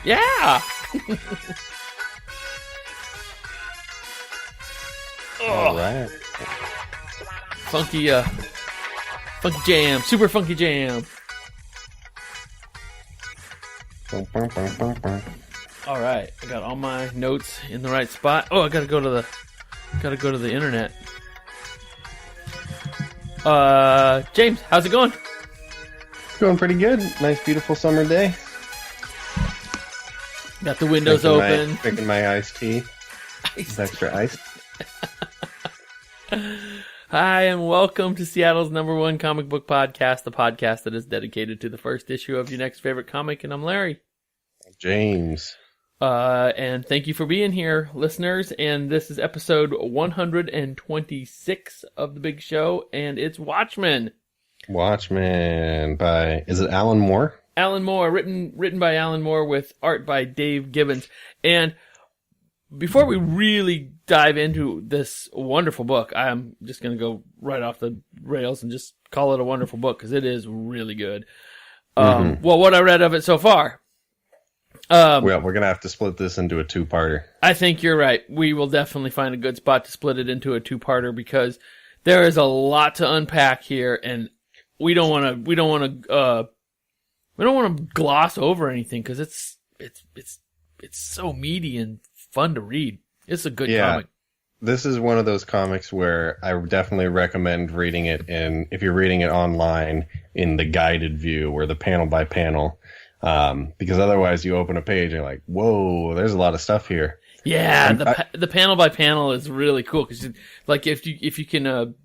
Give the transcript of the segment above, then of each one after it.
Yeah. All right. Funky jam. Super funky jam. All right. I got all my notes in the right spot. Oh, I gotta go to the internet. James, how's it going? Going pretty good. Nice, beautiful summer day. Got the windows open. Drinking my iced tea. With extra ice. Hi, and welcome to Seattle's #1 comic book podcast, the podcast that is dedicated to the first issue of your next favorite comic, and I'm Larry. James. And thank you for being here, listeners, and this is episode 126 of The Big Show, and it's Watchmen. Watchmen by, is it Alan Moore? Alan Moore, written by Alan Moore with art by Dave Gibbons. And before we really dive into this wonderful book, I'm just going to go right off the rails and just call it a wonderful book because it is really good. Well, what I read of it so far. Well, we're going to have to split this into a two-parter. I think you're right. We will definitely find a good spot to split it into a two-parter because there is a lot to unpack here, and we don't want to gloss over anything because it's so meaty and fun to read. It's a good comic. This is one of those comics where I definitely recommend reading it if you're reading it online in the guided view or the panel by panel. Because otherwise you open a page and you're like, whoa, there's a lot of stuff here. Yeah, the panel by panel is really cool because, like, if you can,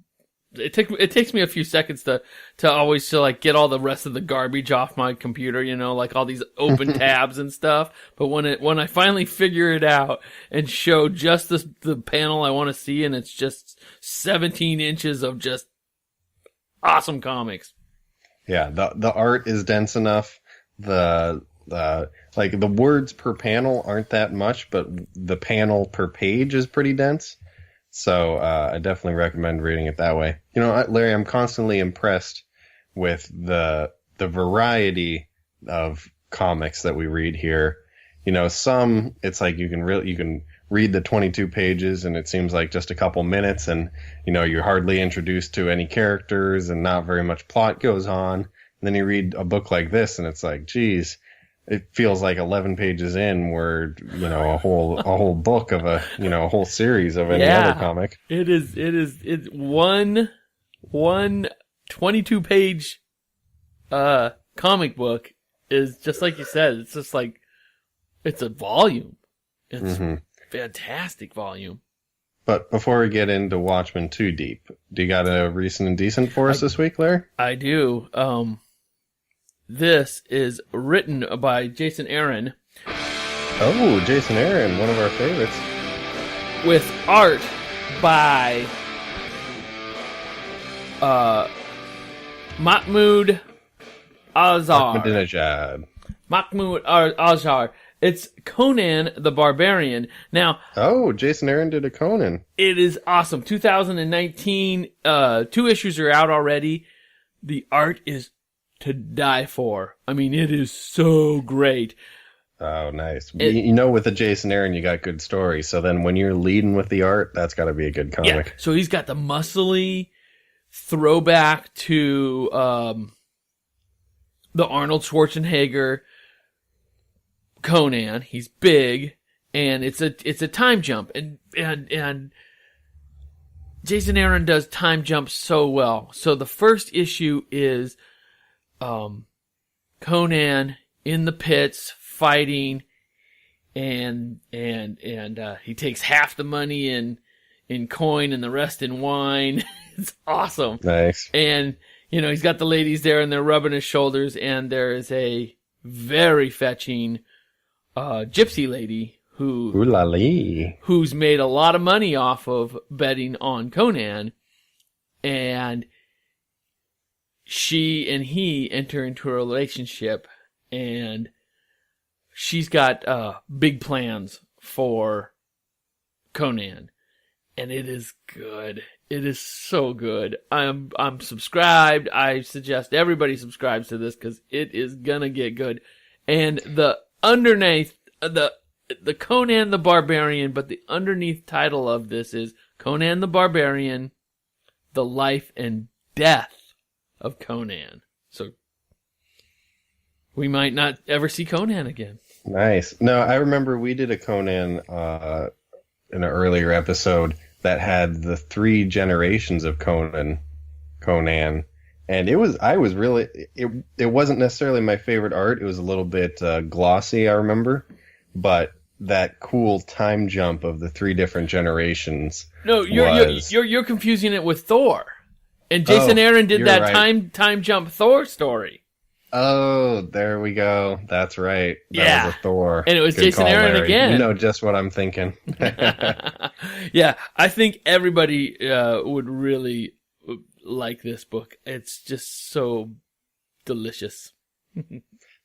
it takes me a few seconds to always like get all the rest of the garbage off my computer, like all these open tabs and stuff. But when I finally figure it out and show just the panel I want to see, and it's just 17 inches of just awesome comics. Yeah, the art is dense enough. The words per panel aren't that much, but the panel per page is pretty dense. So I definitely recommend reading it that way. Larry, I'm constantly impressed with the variety of comics that we read here. Some it's like you can read the 22 pages and it seems like just a couple minutes, and you're hardly introduced to any characters and not very much plot goes on. And then you read a book like this and it's like, geez, it feels like 11 pages in where, a whole book of a whole series of any other comic. It's one 22 page, comic book is just like you said. It's just like, it's a volume. It's fantastic volume. But before we get into Watchmen too deep, do you got a recent and decent for us this week, Larry? I do. This is written by Jason Aaron. Oh, Jason Aaron, one of our favorites. With art by Mahmoud Azhar. Mahmoud Azhar. It's Conan the Barbarian. Now, Jason Aaron did a Conan. It is awesome. 2019, 2 issues are out already. The art is to die for. I mean, it is so great. Oh, nice. With the Jason Aaron, you got good stories. So then when you're leading with the art, that's got to be a good comic. Yeah. So he's got the muscly throwback to the Arnold Schwarzenegger Conan. He's big, and it's a time jump, and Jason Aaron does time jumps so well. So the first issue is Conan in the pits fighting, and he takes half the money in coin and the rest in wine. It's awesome. Nice. And he's got the ladies there and they're rubbing his shoulders, and there is a very fetching gypsy lady who's made a lot of money off of betting on Conan, and she and he enter into a relationship, and she's got big plans for Conan, and it is good. It is so good. I'm subscribed. I suggest everybody subscribes to this because it is gonna get good. And the underneath the Conan the Barbarian, but the underneath title of this is Conan the Barbarian, The Life and Death of Conan. So we might not ever see Conan again. Nice. No, I remember we did a Conan in an earlier episode that had the 3 generations of Conan, and it wasn't necessarily my favorite art. It was a little bit glossy, I remember, but that cool time jump of the 3 different generations. No, you're confusing it with Thor, and Jason Aaron did that right. time jump Thor story. Oh, there we go. That's right. That was a Thor. And it was Good Jason call, Aaron Larry. again. You know just what I'm thinking. Yeah, I think everybody would really like this book. It's just so delicious.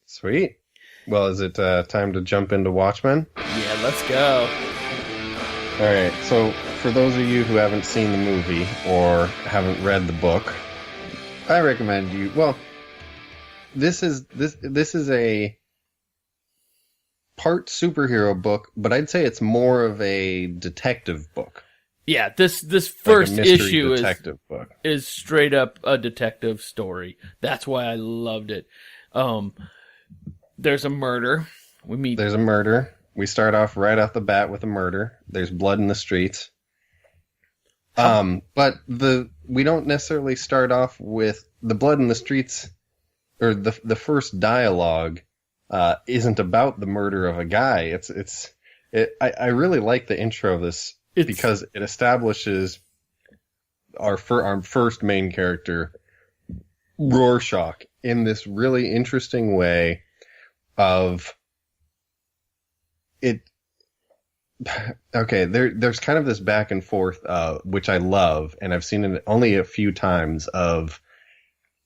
Sweet. Well, is it time to jump into Watchmen? Yeah, let's go. All right. So, for those of you who haven't seen the movie or haven't read the book, I recommend you. Well, this is a part superhero book, but I'd say it's more of a detective book. Yeah, this first like a mystery issue detective book. is straight up a detective story. That's why I loved it. There's a murder. There's a murder. We start off right off the bat with a murder. There's blood in the streets. But we don't necessarily start off with the blood in the streets, or the first dialogue isn't about the murder of a guy. I really like the intro of this because it establishes our first main character, Rorschach, in this really interesting way of it. Okay, there's kind of this back and forth, which I love, and I've seen it only a few times, of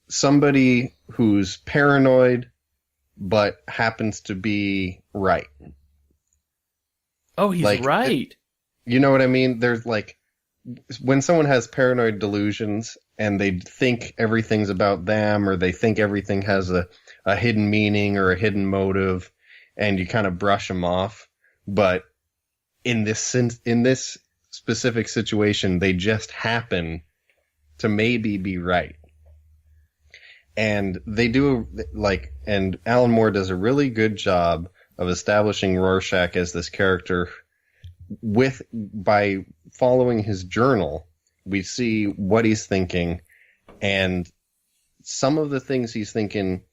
somebody who's paranoid but happens to be right. Oh, he's right. You know what I mean? There's like, when someone has paranoid delusions and they think everything's about them, or they think everything has a hidden meaning or a hidden motive, and you kind of brush them off. But in this specific situation, they just happen to maybe be right. And they do, and Alan Moore does a really good job of establishing Rorschach as this character by following his journal. We see what he's thinking, and some of the things he's thinking,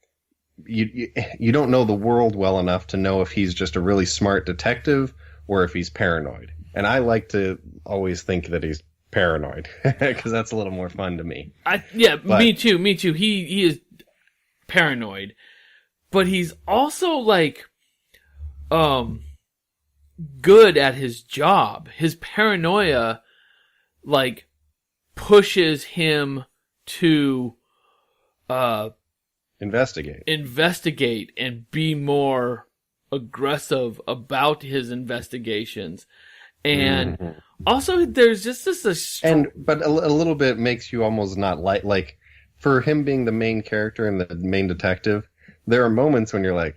you don't know the world well enough to know if he's just a really smart detective or if he's paranoid. And I like to always think that he's paranoid, because that's a little more fun to me. Me too. He is paranoid, but he's also good at his job. His paranoia pushes him to investigate and be more aggressive about his investigations. And also, there's just this but a little bit makes you almost not like for him being the main character and the main detective, there are moments when you're like,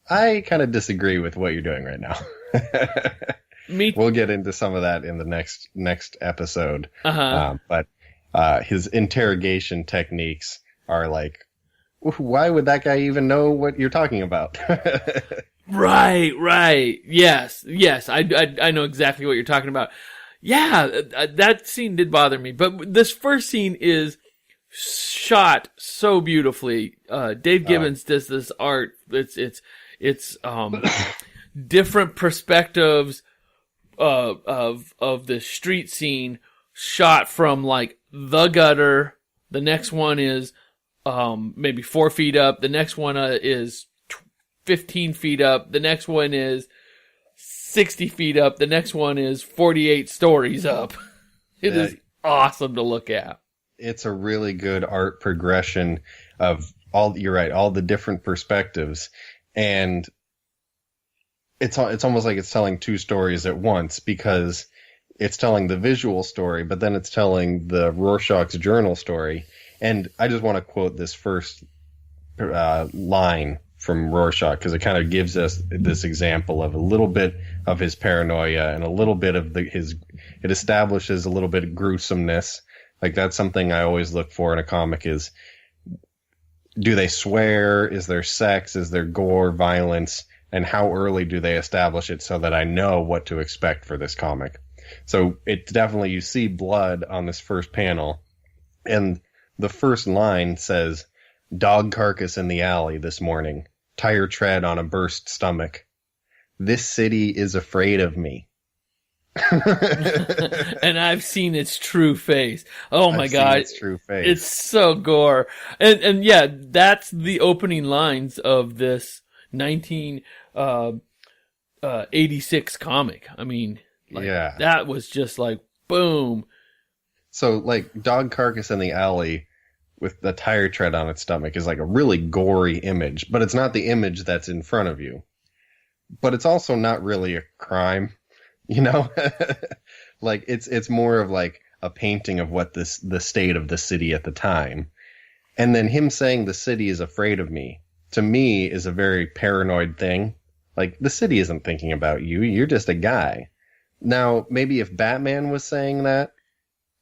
I kind of disagree with what you're doing right now. We'll get into some of that in the next episode. But his interrogation techniques are like, why would that guy even know what you're talking about? Right. Yes. I know exactly what you're talking about. Yeah, that scene did bother me. But this first scene is shot so beautifully. Dave Gibbons does this art. It's different perspectives of the street scene shot from the gutter. The next one is maybe 4 feet up. The next one is 15 feet up. The next one is 60 feet up. The next one is 48 stories up. It is awesome to look at. It's a really good art progression of you're right, all the different perspectives. And it's almost like it's telling 2 stories at once, because it's telling the visual story, but then it's telling the Rorschach's journal story. And I just want to quote this first line from Rorschach, because it kind of gives us this example of a little bit of his paranoia and a little bit of it establishes a little bit of gruesomeness. Like, that's something I always look for in a comic is, do they swear? Is there sex? Is there gore, violence? And how early do they establish it so that I know what to expect for this comic? So it definitely, you see blood on this first panel, and the first line says, "Dog carcass in the alley this morning. Tire tread on a burst stomach. This city is afraid of me." And I've seen its true face. Oh my God. Its true face. It's so gore. And yeah, that's the opening lines of this 1986 comic. I mean, like, yeah. That was just like, boom. So, like, dog carcass in the alley with the tire tread on its stomach is like a really gory image, but it's not the image that's in front of you. But it's also not really a crime, you know? Like, it's more of like a painting of what the state of the city at the time. And then him saying the city is afraid of me, to me, is a very paranoid thing. Like, the city isn't thinking about you. You're just a guy. Now, maybe if Batman was saying that,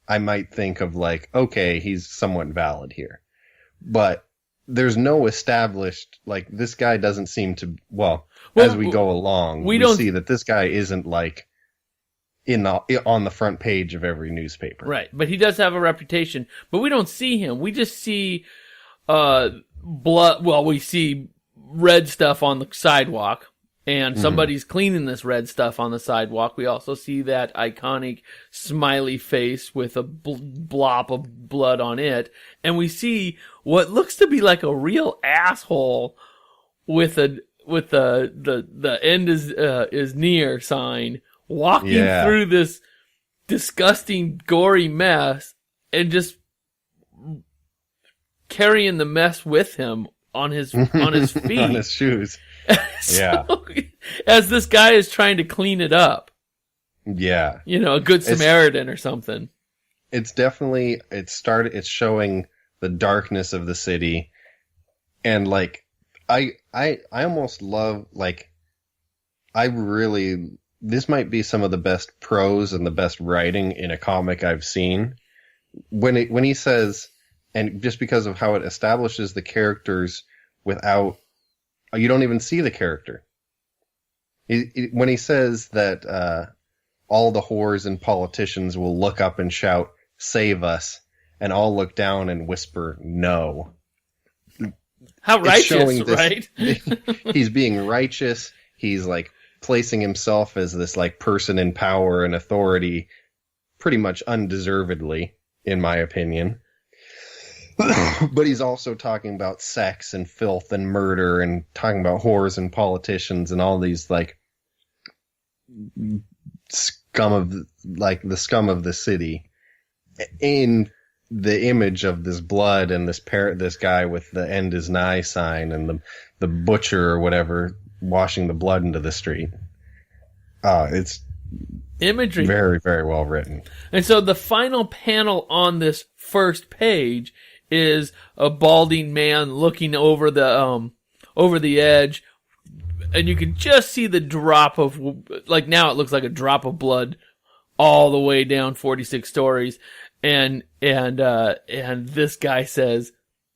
I might think of like, okay, he's somewhat valid here. But there's no established, like, this guy doesn't seem to, as we go along, we see that this guy isn't like on the front page of every newspaper. Right, but he does have a reputation, but we don't see him. We just see blood, we see red stuff on the sidewalk. And somebody's cleaning this red stuff on the sidewalk. We also see that iconic smiley face with a blob of blood on it. And we see what looks to be like a real asshole with the end is near sign walking through this disgusting, gory mess and just carrying the mess with him on his feet. On his shoes. So, as this guy is trying to clean it up. Yeah. You know, a good Samaritan or something. It's definitely, it's showing the darkness of the city. And like, I almost love, like, this might be some of the best prose and the best writing in a comic I've seen. When he says, and just because of how it establishes the characters without, you don't even see the character. When he says that all the whores and politicians will look up and shout, "Save us," and all look down and whisper, "No." How righteous, right? He's being righteous. He's like placing himself as this like person in power and authority, pretty much undeservedly, in my opinion. But he's also talking about sex and filth and murder and talking about whores and politicians and all these like the scum of the city in the image of this blood and this guy with the end is nigh sign and the butcher or whatever washing the blood into the street. It's imagery. Very, very well written. And so the final panel on this first page is a balding man looking over the edge, and you can just see the drop of, like, now it looks like a drop of blood all the way down 46 stories, and this guy says,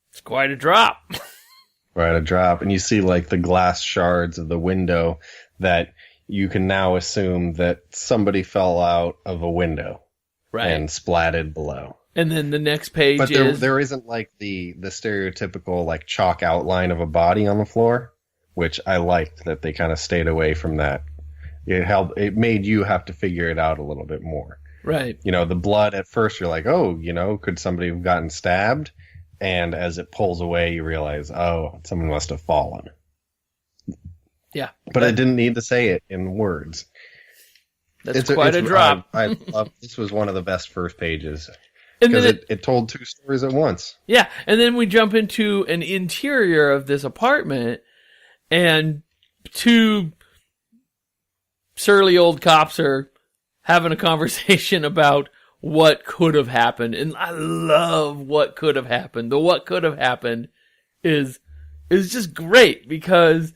"It's quite a drop." Quite a drop, and you see like the glass shards of the window that you can now assume that somebody fell out of a window, right, and splatted below. And then the next page but there isn't like the stereotypical like chalk outline of a body on the floor, which I liked that they kind of stayed away from that. It made you have to figure it out a little bit more. Right. You know, the blood at first you're like, oh, you know, could somebody have gotten stabbed? And as it pulls away, you realize, oh, someone must have fallen. Yeah. But I didn't need to say it in words. That's quite a drop. I love, this was one of the best first pages. Because it told two stories at once. Yeah, and then we jump into an interior of this apartment, and two surly old cops are having a conversation about what could have happened. And I love what could have happened. The what could have happened is it was just great because